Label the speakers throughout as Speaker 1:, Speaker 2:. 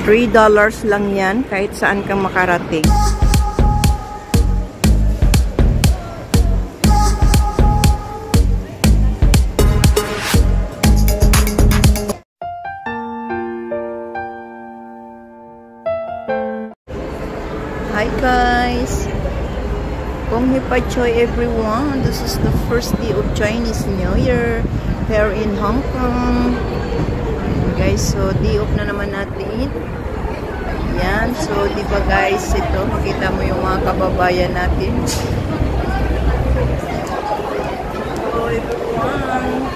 Speaker 1: $3 lang yan kahit saan ka makarating. Hi guys! Kong Hipachoy everyone! This is the first day of Chinese New Year here in Hong Kong. Guys, so day off na naman natin. Ayan, so di ba guys, ito, makita mo yung mga kababayan natin. Hello everyone!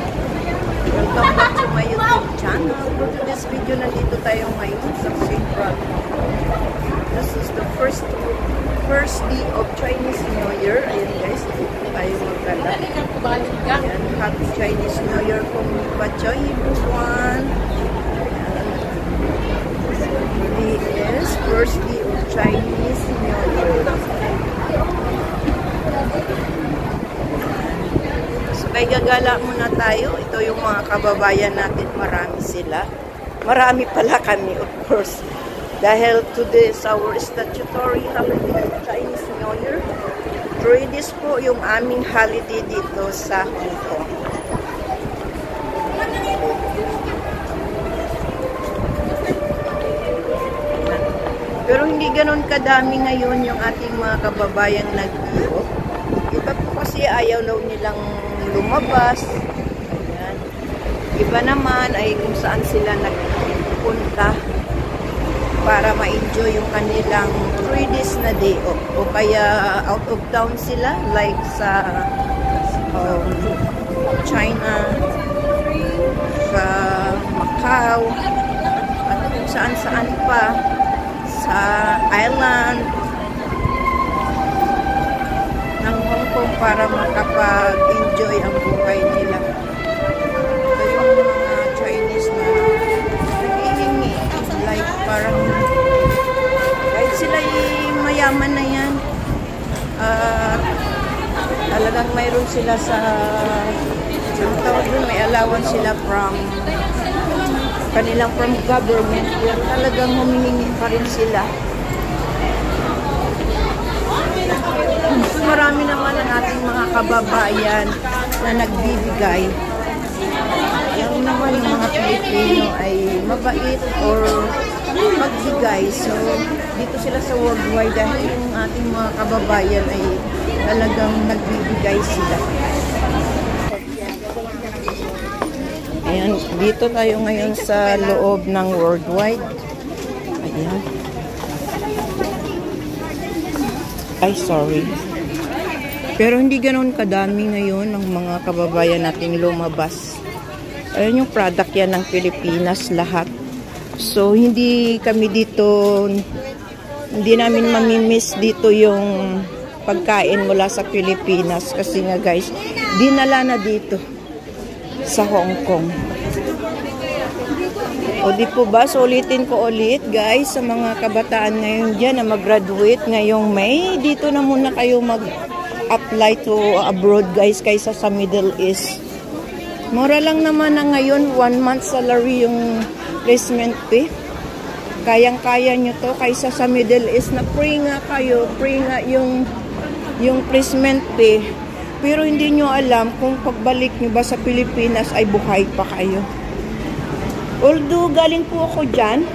Speaker 1: Welcome back to my YouTube channel. For today's video, nandito tayo ngayon sa Central. This is the first day of Chinese New Year. Ayan guys, dito tayo magkala. Ayan, Happy Chinese New Year Kong Hipachoy everyone. Today is first day of Chinese New Year. So kay gagala muna tayo. Ito yung mga kababayan natin. Marami sila. Marami pala kami of course. Dahil today is our statutory holiday of Chinese New Year. 3 days po yung aming holiday dito sa Hong Kong. Pero hindi ganun kadami ngayon yung ating mga kababayang nag-iop. Iba po kasi ayaw daw nilang lumabas. Ayan. Iba naman ay kung saan sila nagpunta para ma-enjoy yung kanilang 3 days na day off. O kaya out of town sila like sa China, sa Macau, at kung saan-saan pa, sa island ng Hong Kong para makapag-enjoy ang buhay nila. Ito yung mga Chinese na naghihingi. Like parang kahit sila mayaman na yan, talagang mayroon sila sa may allowance sila from kanilang from government, pero talagang humihingi pa rin sila. So, marami naman ang ating mga kababayan na nagbibigay. Yung naman yung mga Pilipino ay mabait or magbigay. So, dito sila sa worldwide dahil yung ating mga kababayan ay talagang nagbibigay sila. Ayan, dito tayo ngayon sa loob ng worldwide. Ayan. Ay, sorry. Pero hindi ganoon kadami ngayon ng mga kababayan nating lumabas. Ayan yung product yan ng Pilipinas lahat. So, hindi kami dito, hindi namin mamimiss dito yung pagkain mula sa Pilipinas. Kasi nga guys, dinala na dito sa Hong Kong. O di po ba, so ulitin ko ulit guys sa mga kabataan ngayon dyan na mag-graduate ngayong May, dito na muna kayo mag-apply to abroad guys kaysa sa Middle East. Mura lang naman na ngayon, 1 month salary yung placement fee. Kayang-kaya nyo to kaysa sa Middle East na free nga kayo, free nga yung placement fee. Pero hindi nyo alam kung pagbalik nyo ba sa Pilipinas ay buhay pa kayo. Although galing po ako dyan,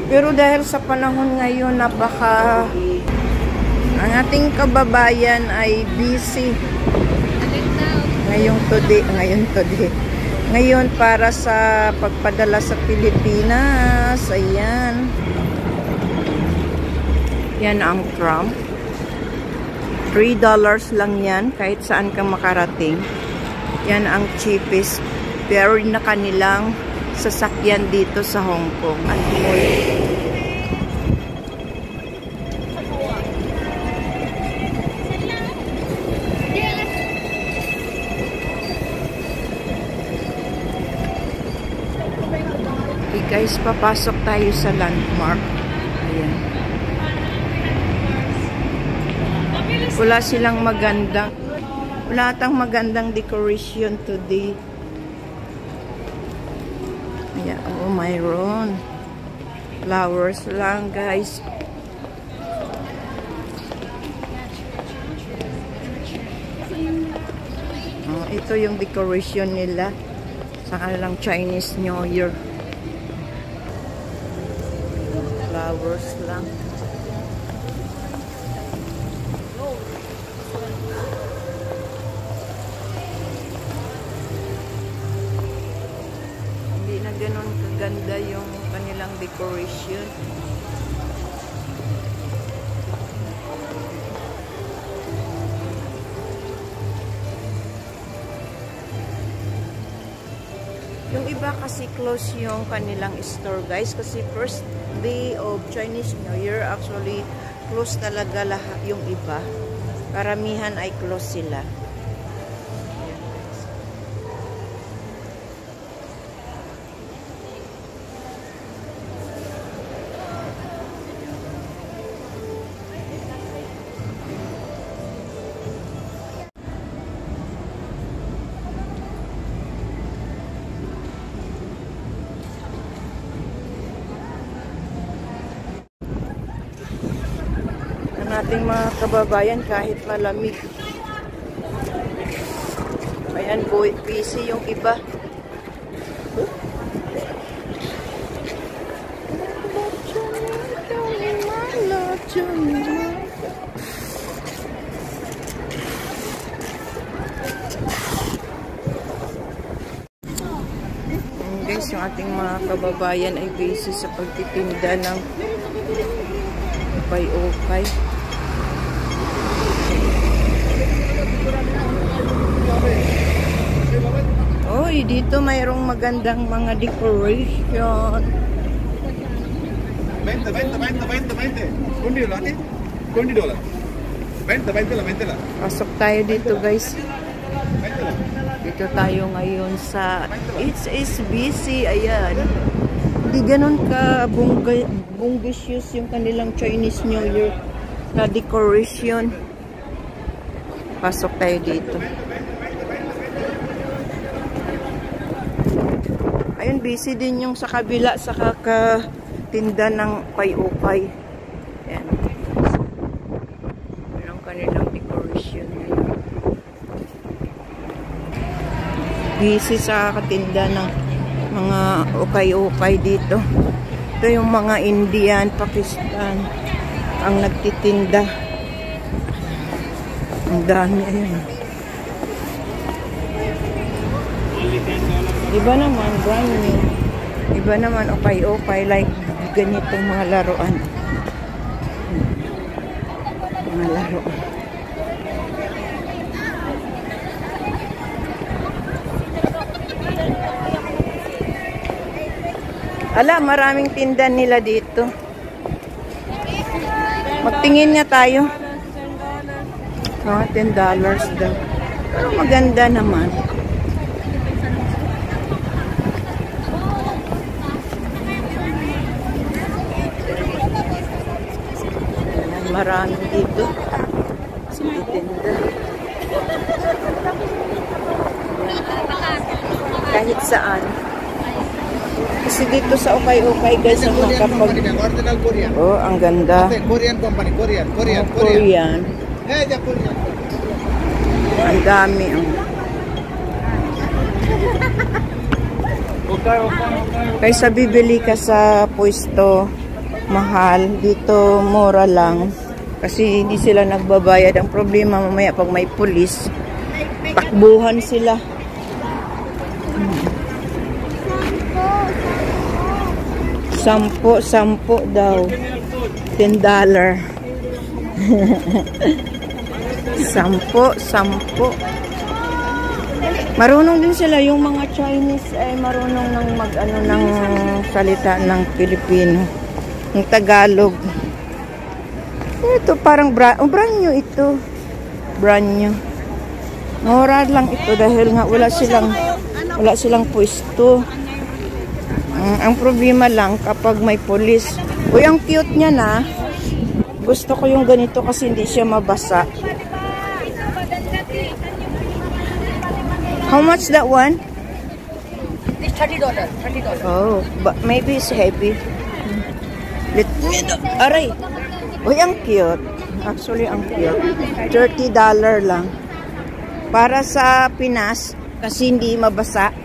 Speaker 1: pero dahil sa panahon ngayon napaka ang ating kababayan ay busy. Ngayon para sa pagpadala sa Pilipinas, ayan. Yan ang Trump. $3 lang yan kahit saan ka makarating. Yan ang cheapest pero na kanilang sasakyan dito sa Hong Kong. Okay guys, papasok tayo sa landmark. Ayan. Wala silang magandang, wala atang magandang decoration today. Ayan, oh mayroon. Flowers lang, guys. Ito yung decoration nila sa kanilang Chinese New Year. Flowers lang. Hindi na ganun kaganda yung kanilang decoration. Yung iba kasi close yung kanilang store, guys, kasi first day of Chinese New Year, actually close talaga lahat yung iba. Karamihan ay close sila. Ating mga kababayan kahit malamig. Ayan, busy yung iba. Guys, yung ating mga kababayan ay busy sa pagtitinda ng ukay-ukay. Oy, dito mayroong magandang mga decoration.
Speaker 2: 20. $20. 20 lang.
Speaker 1: Pasok tayo dito, guys. Dito tayo ngayon sa It's busy. Ayan. Hindi ganun ka bunggisius yung kanilang Chinese New Year na decoration. Pasok tayo dito. Ayun, busy din yung sa kabila sa kakatinda ng ukay-ukay. Ayan. Yung kanilang decoration ngayon. Busy sa katinda ng mga ukay-ukay dito. Ito yung mga Indian, Pakistan ang nagtitinda. Ang dami, ayun. Iba naman, brand new. Iba naman, ukay-ukay, like ganitong mga laruan. Mga laruan. Ala, maraming tinda nila dito. Magtingin nga tayo. $10 daw. Pero maganda naman. Marami dito sa tinda. Kahit saan. Kasi dito sa ukay-ukay, guys, ang makapag... Oh, ang ganda.
Speaker 2: Korean company, Korean.
Speaker 1: Korean. Ang dami. Kaysa bibili ka sa pwesto, mahal. Dito, mura lang. Kasi hindi sila nagbabayad. Ang problema mamaya pag may pulis, takbuhan sila. Sampo daw. $10. Sampo. Marunong din sila. Yung mga Chinese ay marunong ng mag-ano ng salita ng Pilipino. Ng Tagalog. Ito parang brand new ito. Brand new. Mura lang ito dahil nga wala silang pwesto. Ang problema lang kapag may pulis. Uy, ang cute niya na. Gusto ko yung ganito kasi hindi siya mabasa. How much that one?
Speaker 3: It's $30.
Speaker 1: Oh, but maybe it's heavy. Aray! Uy, ang cute. Actually, ang cute. $30 lang. Para sa Pinas, kasi hindi mabasa.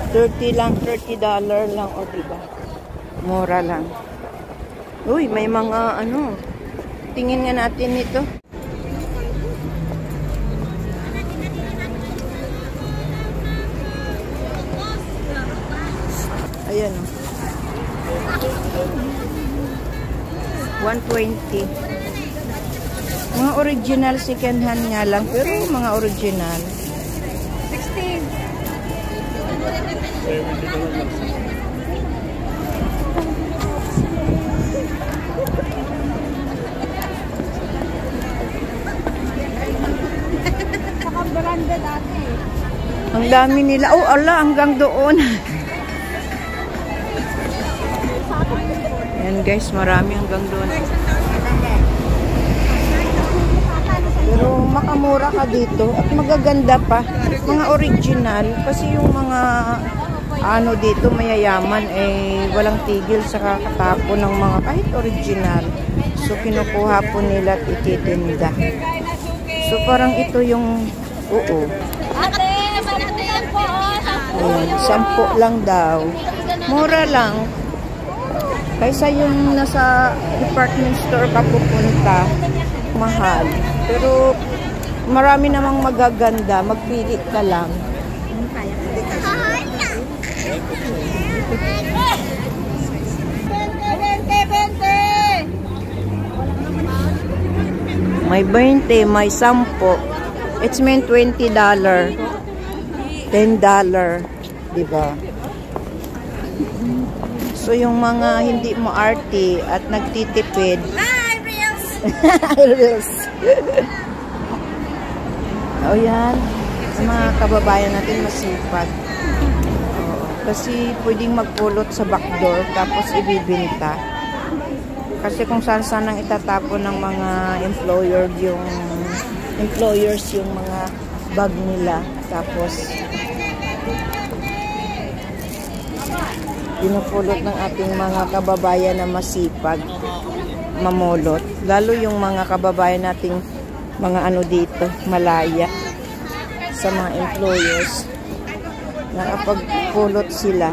Speaker 1: $30 lang. O, diba? Mura lang. Uy, may mga ano. Tingin nga natin ito. Ayan o. 120. Mga original second hand nga lang. Pero mga original.
Speaker 3: 16. Saka baranda dati.
Speaker 1: Ang dami nila. Oh, ala, hanggang doon. Ayan guys, marami hanggang doon. Pero makamura ka dito at magaganda pa. Mga original. Kasi yung mga ano dito, mayayaman, eh walang tigil sa kakatapon ng mga kahit original. So, kinukuha po nila at ititinda. So, parang ito yung oo. Ayan, 10 lang daw. Mura lang. Kaysa yung nasa department store ka pupunta, mahal. Pero marami namang magaganda. Magpili ka lang. May 20, may 10. It's meant $20. $10. Diba? So, yung mga hindi mo arty at nagtitipid.
Speaker 3: Hi, Reels!
Speaker 1: Reels. O yan. Ang mga kababayan natin masipag. Kasi pwedeng magpulot sa backdoor tapos ibibinta. Kasi kung saan-saan ang itatapon ng mga employers yung mga bag nila. Tapos pinupulot ng ating mga kababayan na masipag mamulot. Lalo yung mga kababayan nating mga ano dito, malaya sa mga employers. Nakapagpulot sila.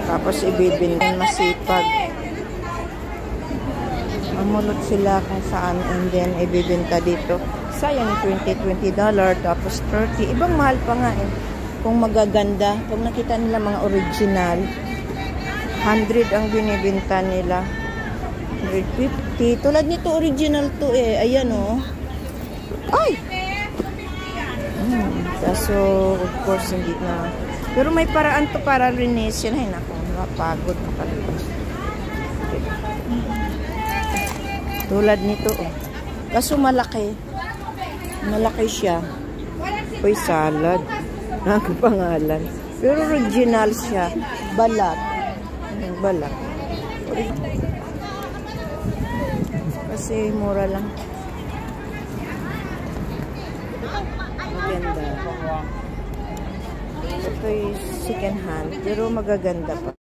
Speaker 1: Tapos ibibinta, masipag. Mamulot sila kung saan and then ibibinta dito. Sayang $20 tapos $30. Ibang mahal pa nga eh. Kung magaganda, kung nakita nila mga original, 100 ang binibenta nila. 150. Tulad nito, original to eh. Ayan oh. Ay! So, of course, hindi na. Pero may paraan to para linisin. Ay, naku, napagod makalabas. Tulad nito oh. Kaso malaki. Malaki siya. Uy, salad. Ang pangalan. Pero original siya. Balat. Balat. Kasi mura lang. Maganda. Ito yung second hand. Pero magaganda pa.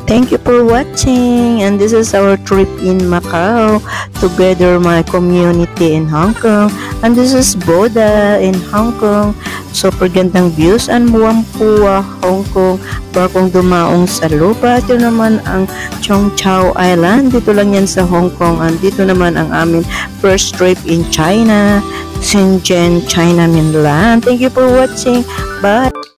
Speaker 1: Thank you for watching, and this is our trip in Macau together my community in Hong Kong, and this is Boda in Hong Kong. Super gandang views and Whampoa, Hong Kong. Bagong dumaong sa lupa. Ito naman ang Cheung Chau Island. Dito lang yan sa Hong Kong, and dito naman ang amin first trip in China, Shenzhen, China mainland. Thank you for watching. Bye.